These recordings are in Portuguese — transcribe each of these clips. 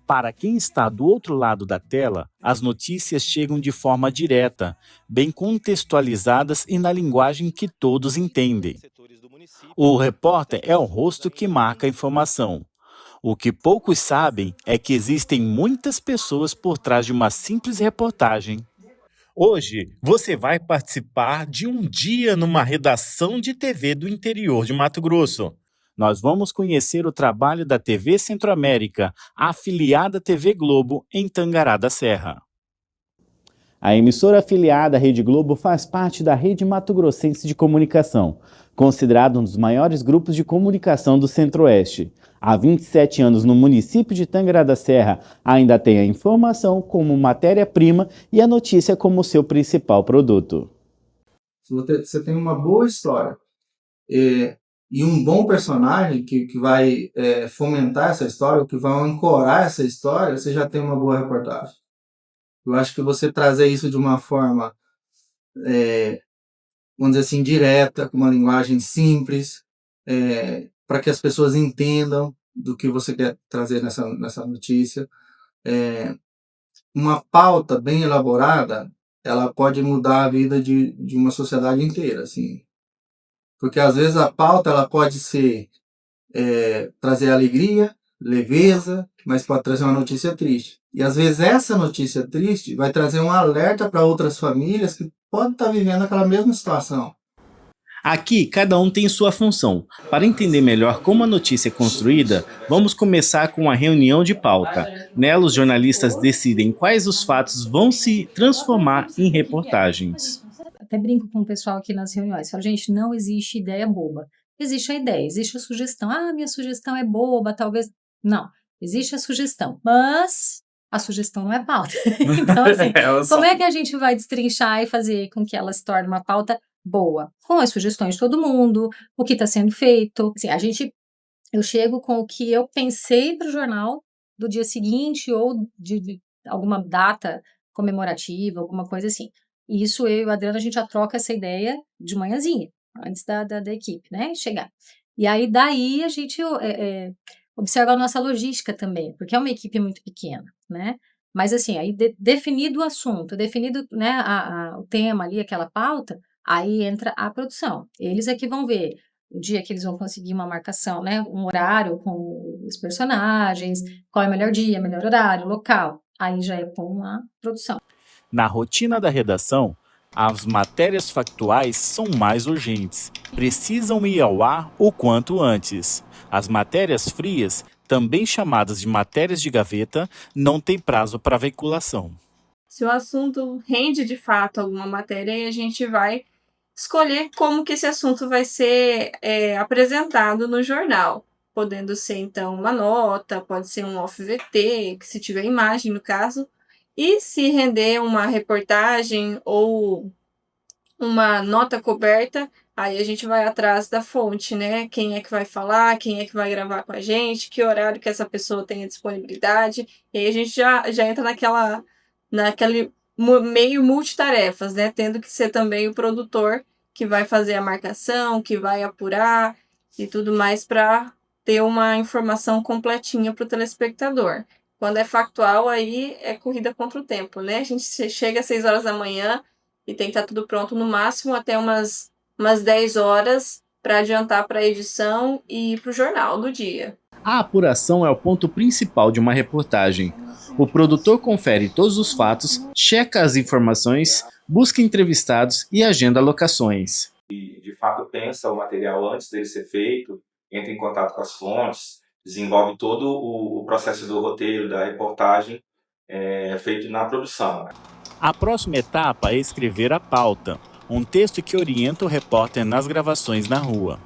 Para quem está do outro lado da tela, as notícias chegam de forma direta, bem contextualizadas e na linguagem que todos entendem. O repórter é o rosto que marca a informação. O que poucos sabem é que existem muitas pessoas por trás de uma simples reportagem. Hoje, você vai participar de um dia numa redação de TV do interior de Mato Grosso. Nós vamos conhecer o trabalho da TV Centro-América, afiliada à TV Globo, em Tangará da Serra. A emissora afiliada à Rede Globo faz parte da Rede Mato Grossense de Comunicação, considerado um dos maiores grupos de comunicação do Centro-Oeste. Há 27 anos no município de Tangará da Serra, ainda tem a informação como matéria-prima e a notícia como seu principal produto. Se você tem uma boa história e um bom personagem que vai fomentar essa história, que vai ancorar essa história, você já tem uma boa reportagem. Eu acho que você trazer isso de uma forma, vamos dizer assim, direta, com uma linguagem simples, para que as pessoas entendam do que você quer trazer nessa notícia. Uma pauta bem elaborada, ela pode mudar a vida de uma sociedade inteira, assim. Porque às vezes a pauta ela pode ser trazer alegria, leveza, mas pode trazer uma notícia triste. E às vezes essa notícia triste vai trazer um alerta para outras famílias que podem estar vivendo aquela mesma situação. Aqui, cada um tem sua função. Para entender melhor como a notícia é construída, vamos começar com uma reunião de pauta. Nela, os jornalistas decidem quais os fatos vão se transformar em reportagens. Até brinco com o pessoal aqui nas reuniões. Falo, gente, não existe ideia boba. Existe a ideia, existe a sugestão. Ah, minha sugestão é boba, talvez... Não, existe a sugestão, mas a sugestão não é pauta. Então, assim, como é que a gente vai destrinchar e fazer com que ela se torne uma pauta boa? Com as sugestões de todo mundo, o que está sendo feito. Assim, eu chego com o que eu pensei para o jornal do dia seguinte ou de alguma data comemorativa, alguma coisa assim. E isso eu e o Adriano, a gente já troca essa ideia de manhãzinha, antes da equipe, né, chegar. E aí, daí, a gente observa a nossa logística também, porque é uma equipe muito pequena, né? Mas, assim, aí definido o assunto, definido, né, o tema ali, aquela pauta, aí entra a produção. Eles é que vão ver o dia que eles vão conseguir uma marcação, né, um horário com os personagens, qual é o melhor dia, melhor horário, local. Aí já é com a produção. Na rotina da redação, as matérias factuais são mais urgentes. Precisam ir ao ar o quanto antes. As matérias frias, também chamadas de matérias de gaveta, não têm prazo para veiculação. Se o assunto rende de fato alguma matéria, aí a gente vai escolher como que esse assunto vai ser apresentado no jornal. Podendo ser, então, uma nota, pode ser um off-VT, que se tiver imagem, no caso. E se render uma reportagem ou uma nota coberta, aí a gente vai atrás da fonte, né? Quem é que vai falar, quem é que vai gravar com a gente, que horário que essa pessoa tem a disponibilidade. E aí a gente já entra naquele meio multitarefas, né? Tendo que ser também o produtor que vai fazer a marcação, que vai apurar e tudo mais para ter uma informação completinha para o telespectador. Quando é factual, aí é corrida contra o tempo, né? A gente chega às 6 horas da manhã e tem que estar tudo pronto no máximo até umas 10 horas para adiantar para a edição e para o jornal do dia. A apuração é o ponto principal de uma reportagem. O produtor confere todos os fatos, checa as informações, busca entrevistados e agenda locações. E, de fato, pensa o material antes dele ser feito, entra em contato com as fontes, desenvolve todo o processo do roteiro, da reportagem, feito na produção. A próxima etapa é escrever a pauta, um texto que orienta o repórter nas gravações na rua.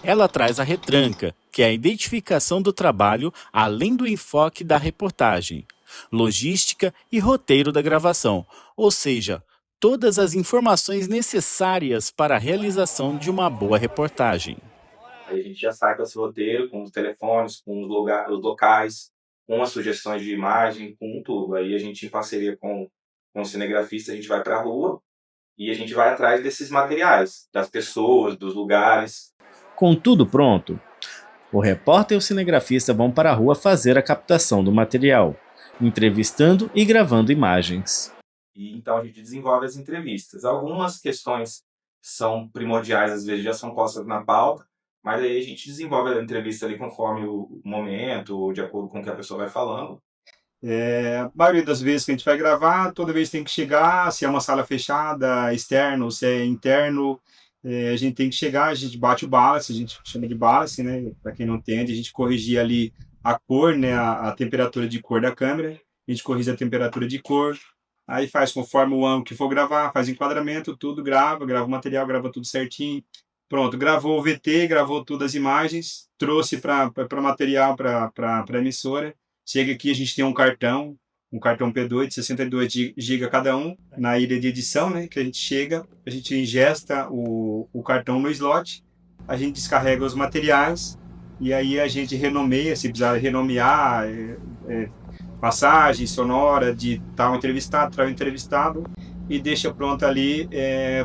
Ela traz a retranca, que é a identificação do trabalho, além do enfoque da reportagem, logística e roteiro da gravação, ou seja, todas as informações necessárias para a realização de uma boa reportagem. Aí a gente já sai com esse roteiro, com os telefones, com os locais, com as sugestões de imagem, com tudo. Aí a gente, em parceria com o cinegrafista, a gente vai para a rua e a gente vai atrás desses materiais, das pessoas, dos lugares. Com tudo pronto, O repórter e o cinegrafista vão para a rua fazer a captação do material, entrevistando e gravando imagens. E então a gente desenvolve as entrevistas. Algumas questões são primordiais, às vezes já são postas na pauta, mas aí a gente desenvolve a entrevista ali conforme o momento, ou de acordo com o que a pessoa vai falando. A maioria das vezes que a gente vai gravar, toda vez tem que chegar, se é uma sala fechada, externo, se é interno, a gente tem que chegar, a gente bate o balance, a gente chama de balance, né? Para quem não entende, a gente corrigir ali a cor, né? A temperatura de cor da câmera, a gente corrige a temperatura de cor, aí faz conforme o ângulo que for gravar, faz enquadramento, tudo, grava o material, grava tudo certinho. Pronto, gravou o VT, gravou todas as imagens, trouxe para material, para a emissora. Chega aqui, a gente tem um cartão P2 de 62 GB cada um, na ilha de edição, né? Que a gente chega, a gente ingesta o cartão no slot, a gente descarrega os materiais e aí a gente renomeia, se precisar renomear, passagem sonora de tal entrevistado, e deixa pronto ali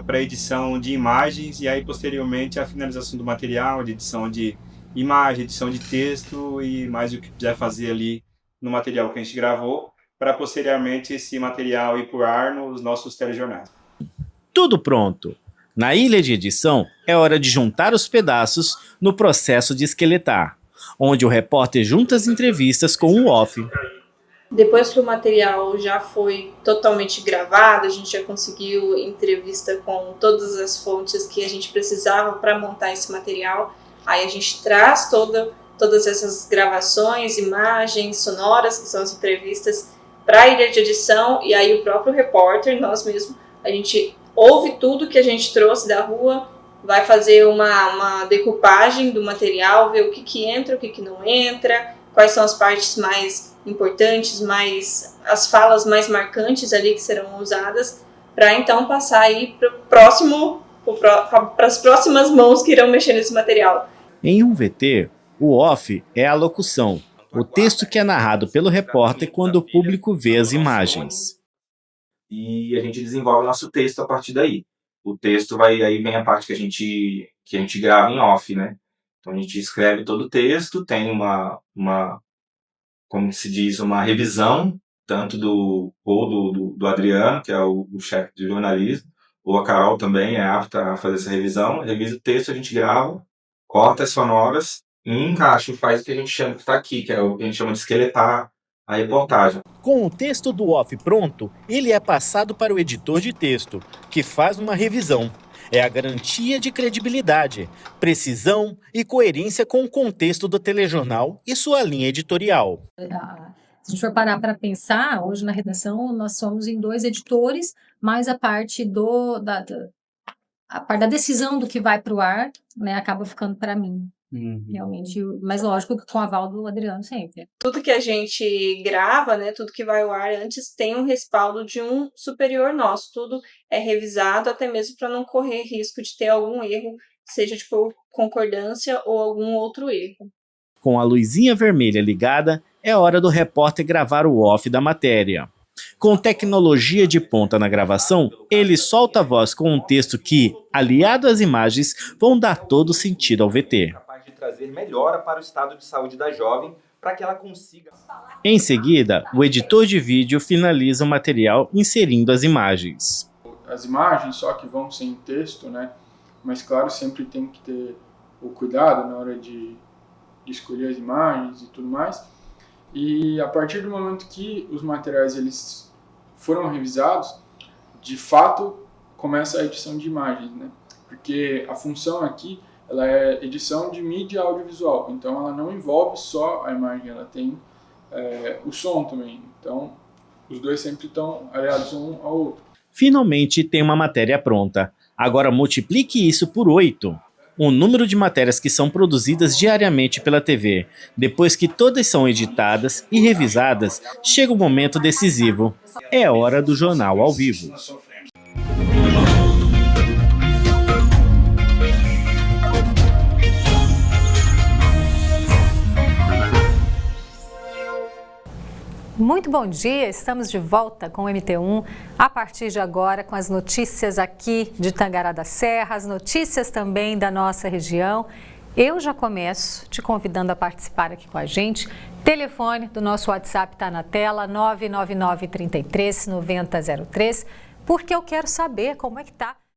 para edição de imagens e aí posteriormente a finalização do material, de edição de imagem, edição de texto e mais o que quiser fazer ali no material que a gente gravou, para posteriormente esse material ir para o ar nos nossos telejornais. Tudo pronto! Na ilha de edição, é hora de juntar os pedaços no processo de esqueletar, onde o repórter junta as entrevistas com o off. Depois que o material já foi totalmente gravado, a gente já conseguiu entrevista com todas as fontes que a gente precisava para montar esse material, aí a gente traz todas essas gravações, imagens, sonoras, que são as entrevistas, para a ilha de edição, e aí o próprio repórter, nós mesmos, a gente ouve tudo que a gente trouxe da rua, vai fazer uma decupagem do material, ver o que entra, o que não entra, quais são as partes mais importantes, as falas mais marcantes ali que serão usadas, para então passar aí para as próximas mãos que irão mexer nesse material. Em um VT, o off é a locução, o texto que é narrado pelo repórter quando o público vê as imagens. E a gente desenvolve o nosso texto a partir daí. O texto aí vem a parte que a gente grava em off, né? Então a gente escreve todo o texto, tem como se diz, uma revisão, tanto do Adriano, que é o chefe de jornalismo, ou a Carol também é apta a fazer essa revisão, revisa o texto, a gente grava, corta as sonoras, e encaixa e faz o que a gente chama que está aqui, que é o que a gente chama de esqueletar a reportagem. Com o texto do off pronto, ele é passado para o editor de texto, que faz uma revisão. É a garantia de credibilidade, precisão e coerência com o contexto do telejornal e sua linha editorial. Se a gente for parar para pensar, hoje na redação nós somos em 2 editores, mais a parte a parte da decisão do que vai para o ar, né, acaba ficando para mim. Realmente, mas lógico que com o aval do Adriano sempre. Tudo que a gente grava, né, tudo que vai ao ar antes tem um respaldo de um superior nosso, tudo é revisado até mesmo para não correr risco de ter algum erro, seja de concordância ou algum outro erro. Com a luzinha vermelha ligada, é hora do repórter gravar o off da matéria. Com tecnologia de ponta na gravação, ele solta a voz com um texto que, aliado às imagens, vão dar todo sentido ao VT. Trazer melhora para o estado de saúde da jovem, para que ela consiga... Em seguida, o editor de vídeo finaliza o material inserindo as imagens. As imagens só que vão sem texto, né? Mas claro, sempre tem que ter o cuidado na hora de escolher as imagens e tudo mais. E a partir do momento que os materiais eles foram revisados, de fato começa a edição de imagens, né? Porque a função aqui ela é edição de mídia audiovisual, então ela não envolve só a imagem, ela tem o som também. Então, os dois sempre estão aliados um ao outro. Finalmente tem uma matéria pronta. Agora multiplique isso por 8. O número de matérias que são produzidas diariamente pela TV. Depois que todas são editadas e revisadas, chega o momento decisivo. É hora do Jornal ao Vivo. Muito bom dia, estamos de volta com o MT1, a partir de agora com as notícias aqui de Tangará da Serra, as notícias também da nossa região Eu já começo te convidando a participar aqui com a gente. Telefone do nosso WhatsApp está na tela, 999 33 9003, porque eu quero saber como é que está